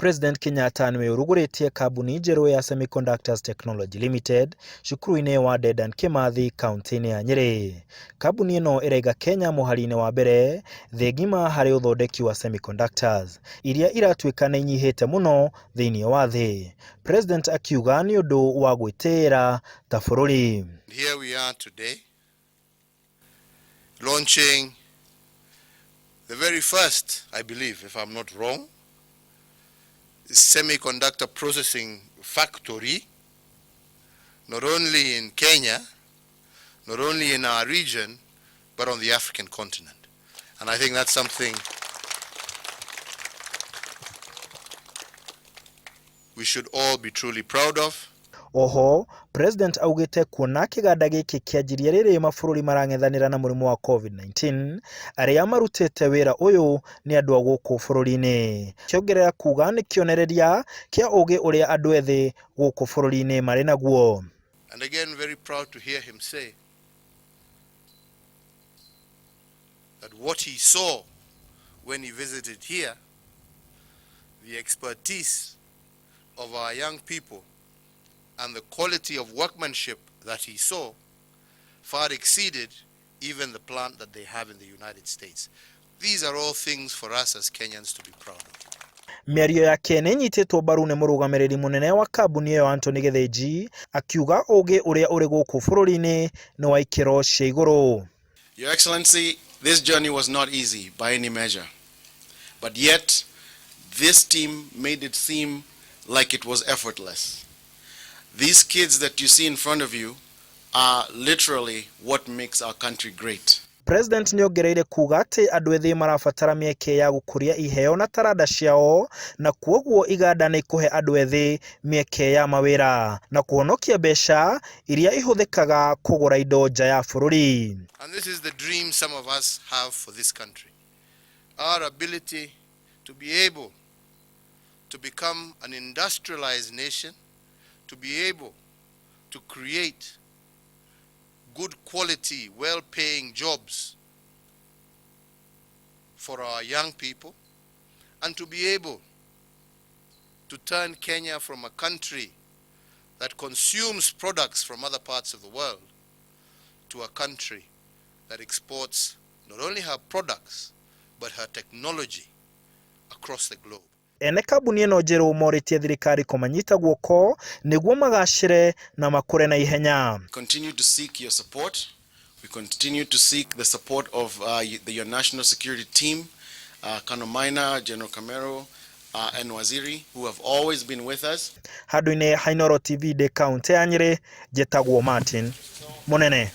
President Kenyatta nĩwe ũrugũrĩtie kambuni njerũ ya Semiconductors Technology Limited cukuru-inĩ wa Dedan Kimathi kaunti-inĩ ya Nyeri. Kambuni ĩno ĩraiga Kenya mũhari-inĩ wa mbere thĩ ng'ima harĩ ũthondeki wa semiconductors iria iratuĩka nĩ inyihĩte mũno thĩinĩ wa thĩ. President akiuga nĩ ũndũ wa gwĩtĩĩra ta bũrũri. Here we are today launching the very first, I believe, if I'm not wrong, semiconductor processing factory, not only in Kenya, not only in our region, but on the African continent. And I think that's something we should all be truly proud of. Oho, President augĩte kuona kĩganda gĩkĩ kĩanjirie rĩrĩ mabũrũri marang'ethanĩra na mũrimũ wa COVID-19 arĩa marutĩte wĩra ũyũ nĩ andũ a gũkũ bũrũri-inĩ. Kĩongerera kuga nĩ kĩonereria kĩa ũgĩ ũrĩa andũ ethĩ gũkũ bũrũri-inĩ marĩ naguo. And again, very proud to hear him say that what he saw when he visited here, the expertise of our young people and the quality of workmanship that he saw far exceeded even the plant that they have in the United States. These are all things for us as Kenyans to be proud of. Mĩario yake nĩ nyitĩtwo mbaru nĩ mũrũgamĩrĩri mũnene wa kambuni ĩyo Anthony Githinji akiuga ũgĩ ũrĩa ũrĩ gũkũ bũrũri-inĩ nĩ wa ikĩro cia igũrũ. Your Excellency, this journey was not easy by any measure, but yet this team made it seem like it was effortless. These kids that you see in front of you are literally what makes our country great. President nĩ ongereire kuga atĩ andũ ethĩ marabatara mĩeke ya gũkũria iheo na taranda ciao na kuoguo iganda nĩ ikũhe andũ ethĩ mĩeke ya mawĩra na kuhonokia mbeca iria ihũthĩkaga kũgũra indo nja ya bũrũri. And this is the dream some of us have for this country. Our ability to be able to become an industrialized nation, to be able to create good quality, well-paying jobs for our young people, and to be able to turn Kenya from a country that consumes products from other parts of the world to a country that exports not only her products, but her technology across the globe. Ene kambuni ĩno njerũ morĩtie thirikari kũmanyita guoko nĩguo magacĩre na makũre na ihenya. Continue to seek your support. We continue to seek the support of your national security team, Kano Maina, General Camero, and Waziri, who have always been with us. Handũ-inĩ ha Inooro TV de kaunti ya Nyeri, njĩtagwo Martin Mũnene.